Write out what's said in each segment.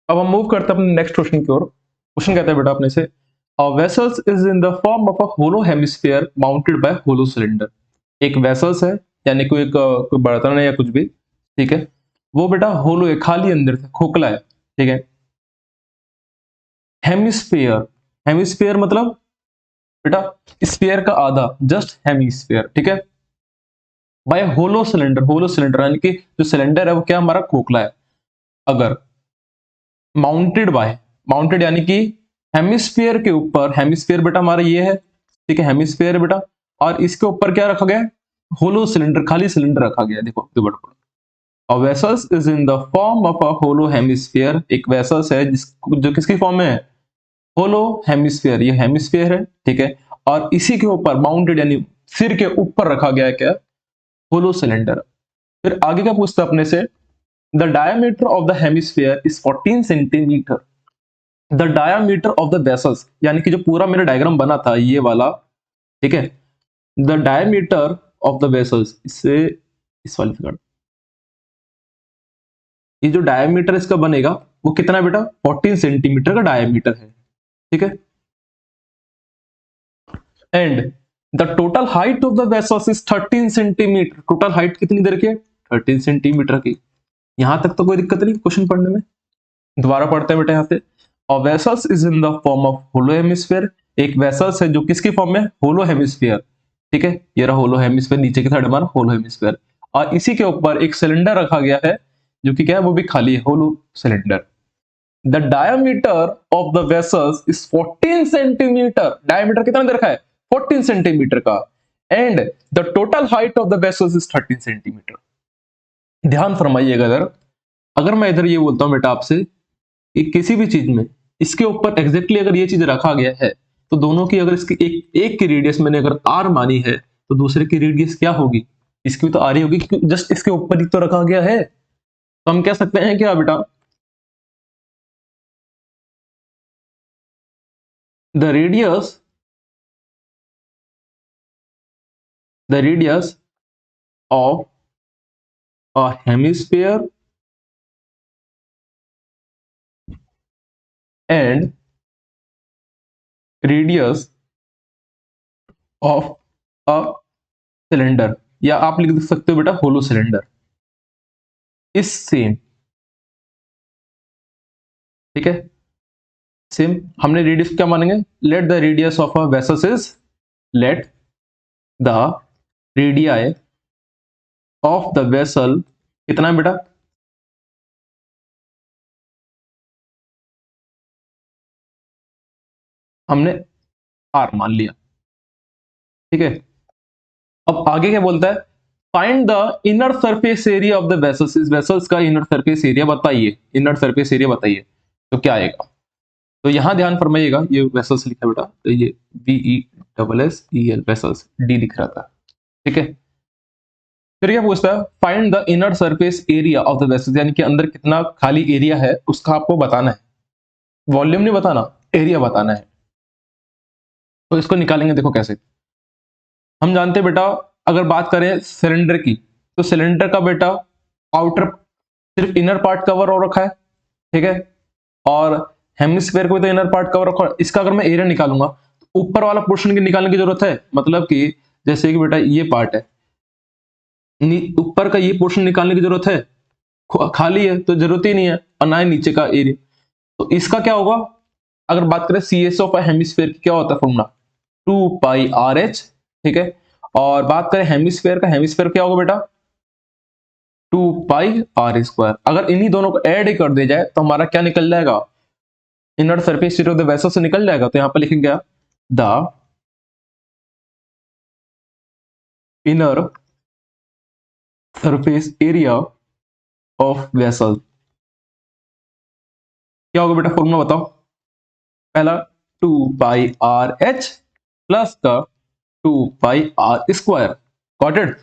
अब हम मूव करते हैं अपने नेक्स्ट क्वेश्चन की ओर। क्वेश्चन कहता है बेटा अपने से, a vessels is in the form of a hollow hemisphere mounted by hollow cylinder. एक वेसल्स है, यानी कोई एक कोई बर्तन है या कुछ भी, ठीक है, वो बेटा होलो है, खाली अंदर से खोखला है, ठीक है। हेमिस्फीयर, हेमिस्फीयर मतलब बेटा स्फीयर का आधा, जस्ट हेमिस्फीयर, ठीक है। By hollow cylinder, hollow cylinder यानी कि जो सिलेंडर है वो क्या हमारा खोखला है। अगर माउंटेड बाय, माउंटेड यानी कि हेमिस्फीयर के ऊपर, हेमिस्फीयर बेटा हमारा ये है, ठीक है, हेमिस्फीयर है बेटा, और इसके ऊपर क्या रखा गया है, होलो सिलेंडर, खाली सिलेंडर रखा गया है। देखो बेटा, a vessels is in the form of a hollow hemisphere, एक वेसल्स है जो किसकी फॉर्म में है, होलो हेमिस्फीयर, ये हेमिस्फीयर है, ठीक है, और इसी के ऊपर माउंटेड यानी सिर के ऊपर रखा गया है क्या, होलो सिलेंडर। फिर आगे क्या पूछता है अपने से, the diameter of the hemisphere is 14 centimetre. The diameter of the vessels, यानी कि जो पूरा मेरा डायग्राम बना था ये वाला, ठीक है, the diameter of the vessels, इससे इस वाले से ये जो डायमीटर इसका बनेगा वो कितना है बेटा, 14 सेंटीमीटर का डायमीटर है, ठीक है। And the total height of the vessels is 13 centimetre. Total height कितनी दे रखी है, 13 सेंटीमीटर की। यहां तक तो कोई दिक्कत नहीं क्वेश्चन पढ़ने में। दोबारा पढ़ते हैं बेटा यहाँ से, a vessels is in the form of hollow hemisphere. एक वेसल्स है जो किसकी फॉर्म में, होलो हेमिस्फीयर, ठीक है, ये रहा होलो हेमिस्फीयर, नीचे की साइड हमारा होलो हेमिस्फीयर, और इसी के ऊपर एक सिलेंडर रखा गया है जो कि क्या है, वो भी खाली है, hollow cylinder. The diameter of the vessels is 14 centimetre. Diameter कितना दे रखा है, 14 सेंटीमीटर का। And the total height of the vessels is 13 centimetre. ध्यान फरमाइएगा इधर, अगर मैं इधर ये बोलता हूं बेटा आपसे कि किसी भी चीज में इसके ऊपर एग्जैक्टली अगर ये चीज रखा गया है, तो दोनों की अगर इसकी एक की रेडियस मैंने अगर आर मानी है, तो दूसरे की रेडियस क्या होगी, इसकी भी तो आर ही होगी, क्योंकि जस्ट इसके ऊपर ही तो रखा गया है। तो हम कह सकते हैं क्या बेटा, the radius, the radius of a hemisphere and radius of a cylinder, या आप लिख सकते हो बेटा होलो सिलेंडर, इज सेम, ठीक है। सेम, हमने रेडियस क्या मानेंगे, let the radius of a vessels is, let the radii of the vessel कितना है बेटा, हमने आर मान लिया, ठीक है। अब आगे क्या बोलता है, find the inner surface area of the vessels, इस वेसल्स का इनर सरफेस एरिया बताइए, इनर सरफेस एरिया बताइए, तो क्या आएगा। तो यहां ध्यान फरमाइएगा, ये वेसल्स लिखा है बेटा, तो ये VESSEL वेसल्स, डी लिख रहा था, ठीक है। फिर क्या पूछता है, find the inner surface area of the vessels, यानी कि अंदर कितना खाली एरिया है उसका आपको बताना है, वॉल्यूम नहीं बताना, एरिया बताना है। तो इसको निकालेंगे, देखो कैसे। हम जानते हैं बेटा, अगर बात करें सिलेंडर की, तो सिलेंडर का बेटा आउटर सिर्फ इनर पार्ट कवर हो रखा है, ठीक है, और हेमिस्फीयर को भी तो इनर पार्ट कवर रखा है। इसका अगर मैं एरिया निकालूंगा, तो ऊपर वाला पोर्शन की निकालने की जरूरत है, मतलब कि जैसे कि बेटा ये पार्ट है, ऊपर का ये पोर्शन निकालने की जरूरत है, खाली है तो जरूरत ही नहीं है, और ना ही नीचे का एरिया। तो इसका क्या होगा, अगर बात करें CS ऑफ हेमिस्फीयर की, क्या होता है फॉर्मूला, 2πRH, ठीक है। और बात करें हेमिस्फीयर का, हेमिस्फीयर क्या होगा बेटा, 2πr²। अगर इन्हीं दोनों को ऐड ही कर दिया जाए तो हमारा क्या निकल जाएगा, inner surface area of the vessel से निकल जाएगा। तो यहां पर लिखेंगे the inner surface area of vessel, क्या होगा बेटा फॉर्मूला बताओ, पहला 2πRH प्लस का 2πr², गॉट इट।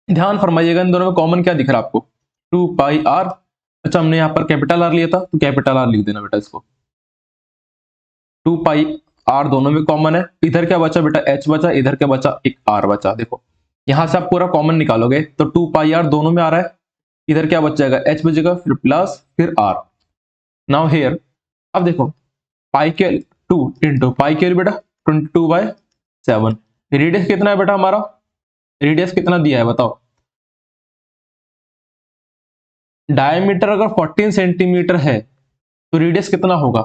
ध्यान फरमाइएगा, इन दोनों में कॉमन क्या दिख रहा है आपको, 2πr। अच्छा, हमने यहां पर कैपिटल आर लिया था, तो कैपिटल आर लिख देना बेटा इसको, 2πr दोनों में कॉमन है। इधर क्या बचा बेटा, h बचा, इधर क्या बचा, एक r बचा। देखो यहां से आप पूरा कॉमन निकालोगे तो 2πr दोनों में आ रहा है, इधर क्या बच जाएगा, h बचेगा, फिर प्लस, फिर r, नाउ हेयर अब देखो पाई के 2 इंटू पाई के बेटा 22/7। रेडियस कितना है बेटा हमारा, रेडियस कितना दिया है बताओ। डायमीटर अगर 14 सेंटीमीटर है तो रेडियस कितना होगा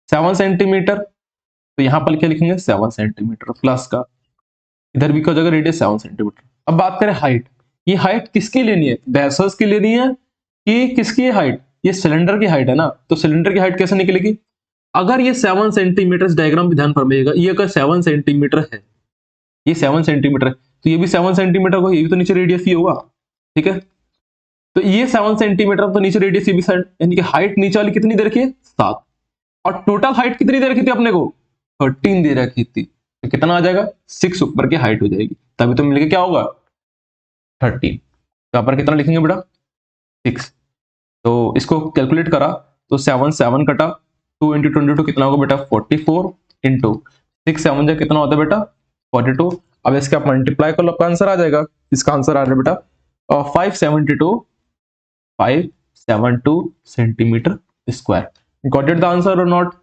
7 सेंटीमीटर। तो यहां पर क्या लिखेंगे 7 सेंटीमीटर प्लस का, इधर भी का जगह रेडियस 7 सेंटीमीटर। अब बात करें हाइट, ये हाइट किसकी लेनी है, बेसल्स की लेनी है कि किसकी हाइट, ये सिलेंडर की हाइट है ना। तो सिलेंडर की हाइट कैसे निकलेगी, अगर ये 7 सेंटीमीटर, डायग्राम भी ध्यान फरमाइएगा, ये अगर 7 सेंटीमीटर है, ये 7 सेंटीमीटर है तो ये भी 7 सेंटीमीटर को, ये भी तो नीचे रेडियस ही होगा, ठीक है। तो ये 7 सेंटीमीटर तो नीचे रेडियस ये भी, यानी कि हाइट नीचे वाली कितनी दे रखी है 7, और टोटल हाइट कितनी दे रखी थी अपने को 13 दे रखी थी। तो कितना आ जाएगा 6 ऊपर की हाइट हो जाएगी, तभी तो मिलके क्या होगा 13। तो यहाँ पर कितना लिखेंगे बेटा 6। तो इसको कैलकुलेट करा तो 7 7 कटा 2 इंटू 22 कितना होगा बेटा 44 इंटू 6 7 जा कितना होता है बेटा 42। अब इसका आप मल्टीप्लाई कर लो, आपका आंसर आ जाएगा। इसका आंसर आ रहा है बेटा 572 centimetre square. Got it the answer और नॉट।